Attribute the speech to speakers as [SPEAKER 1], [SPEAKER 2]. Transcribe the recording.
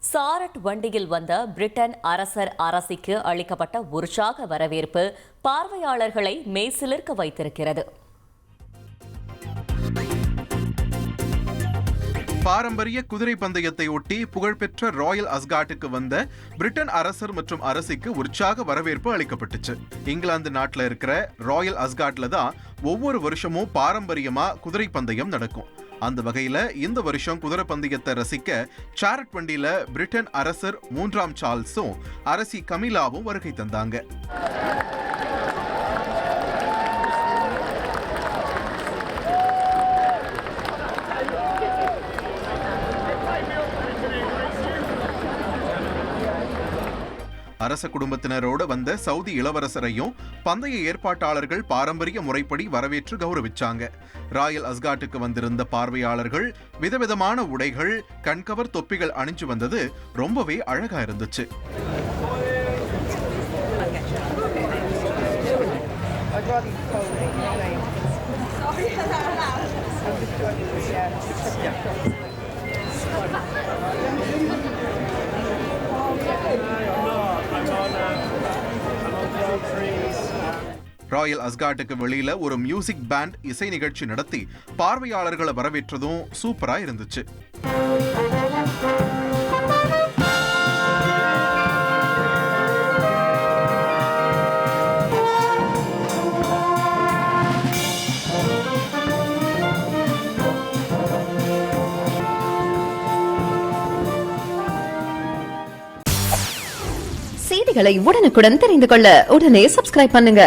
[SPEAKER 1] சாரட் வண்டியில் வந்த பிரிட்டன் அரசர் அரசிக்கு அளிக்கப்பட்ட உற்சாக வரவேற்பு பார்வையாளர்களை மெய்சிலிர்க்க வைத்திருக்கிறது.
[SPEAKER 2] பாரம்பரிய குதிரை பந்தயத்தை ஒட்டி புகழ்பெற்ற ராயல் அஸ்காட்டுக்கு வந்த பிரிட்டன் அரசர் மற்றும் அரசிக்கு உற்சாக வரவேற்பு அளிக்கப்பட்டுச்சு. இங்கிலாந்து நாட்டில் இருக்கிற ராயல் அஸ்காட்ல தான் ஒவ்வொரு வருஷமும் பாரம்பரியமா குதிரை பந்தயம் நடக்கும். அந்த வகையில இந்த வருஷம் குதிரை பந்தயத்தை ரசிக்க சாரட் வண்டியில பிரிட்டன் அரசர் 3ஆம் சார்ல்ஸும் அரசி கமிலாவும் வருகை தந்தாங்க. அரச குடும்பத்தினரோடு வந்த சவுதி இளவரசரையும் பந்தய ஏற்பாட்டாளர்கள் பாரம்பரிய முறைப்படி வரவேற்று கௌரவிச்சாங்க. ராயல் அஸ்காட்டுக்கு வந்திருந்த பார்வையாளர்கள் விதவிதமான உடைகள், கண்கவர் தொப்பிகள் அணிஞ்சு வந்தது ரொம்பவே அழகா இருந்துச்சு. ராயல் அஸ்காட்டுக்கு வெளியில ஒரு மியூசிக் பேண்ட் இசை நிகழ்ச்சி நடத்தி பார்வையாளர்களை வரவேற்றதும் சூப்பரா இருந்துச்சு.
[SPEAKER 3] செய்திகளை உடனுக்குடன் தெரிந்து கொள்ள உடனே சப்ஸ்கிரைப் பண்ணுங்க.